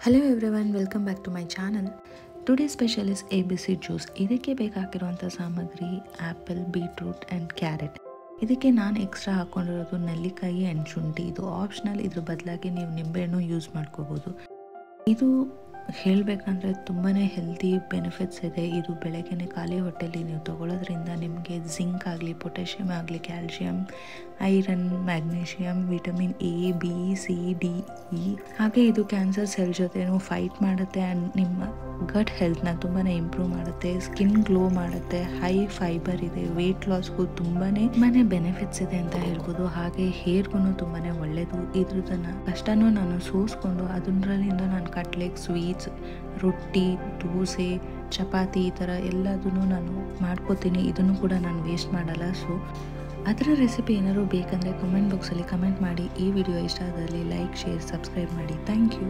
Hello everyone, welcome back to my channel. Today's special is ABC juice. ಇದಕ್ಕೆ ಬೇಕಾಗಿರುವಂಥ ಸಾಮಗ್ರಿ apple, beetroot and carrot. ಇದಕ್ಕೆ ನಾನು extra ಹಾಕ್ಕೊಂಡಿರೋದು ನೆಲ್ಲಿಕಾಯಿ ಆ್ಯಂಡ್ ಶುಂಠಿ. ಇದು ಆಪ್ಷನಲ್, ಇದ್ರ ಬದಲಾಗಿ ನೀವು ನಿಂಬೆಹಣ್ಣು ಯೂಸ್ ಮಾಡ್ಕೋಬೋದು. ಇದು ಹೇಳಬೇಕಂದ್ರೆ ತುಂಬಾ ಹೆಲ್ತಿ ಬೆನಿಫಿಟ್ಸ್ ಇದೆ. ಇದು ಬೆಳಗ್ಗೆ ಖಾಲಿ ಹೊಟ್ಟೆಲಿ ನೀವು ತಗೊಳ್ಳೋದ್ರಿಂದ ನಿಮಗೆ ಜಿಂಕ್ ಆಗಲಿ, ಪೊಟ್ಯಾಷಿಯಮ್ ಆಗಲಿ, calcium, iron, magnesium, vitamin A, B, C, D, E, ಹಾಗೆ ಇದು ಕ್ಯಾನ್ಸರ್ ಸೆಲ್ ಜೊತೆನೂ ಫೈಟ್ ಮಾಡುತ್ತೆ ಆ್ಯಂಡ್ ನಿಮ್ಮ ಗಟ್ ಹೆಲ್ತ್ನ ತುಂಬಾ ಇಂಪ್ರೂವ್ ಮಾಡುತ್ತೆ, ಸ್ಕಿನ್ ಗ್ಲೋ ಮಾಡುತ್ತೆ, ಹೈ ಫೈಬರ್ ಇದೆ, ವೆಯ್ಟ್ ಲಾಸ್ಗೂ ತುಂಬಾ ಬೆನಿಫಿಟ್ಸ್ ಇದೆ ಅಂತ ಹೇಳ್ಬೋದು. ಹಾಗೆ ಹೇರ್ಗೂ ತುಂಬಾ ಒಳ್ಳೆಯದು. ಇದ್ರದನ್ನು ಕಷ್ಟನೂ ನಾನು ಸೋಸ್ಕೊಂಡು ಅದರಲ್ಲಿಂದ ನಾನು ಕಟ್ಲೆಟ್, ಸ್ವೀಟ್ಸ್, ರೊಟ್ಟಿ, ದೋಸೆ, ಚಪಾತಿ ಈ ಥರ ಎಲ್ಲದನ್ನು ನಾನು ಮಾಡ್ಕೋತೀನಿ. ಇದನ್ನು ಕೂಡ ನಾನು ವೇಸ್ಟ್ ಮಾಡಲ್ಲ. ಸೊ ಅದರ ರೆಸಿಪಿ ಏನಾದರೂ ಬೇಕಂದರೆ ಕಮೆಂಟ್ ಬಾಕ್ಸಲ್ಲಿ ಕಮೆಂಟ್ ಮಾಡಿ. ಈ ವಿಡಿಯೋ ಇಷ್ಟ ಆದಲ್ಲಿ ಲೈಕ್, ಶೇರ್, ಸಬ್ಸ್ಕ್ರೈಬ್ ಮಾಡಿ. Thank you.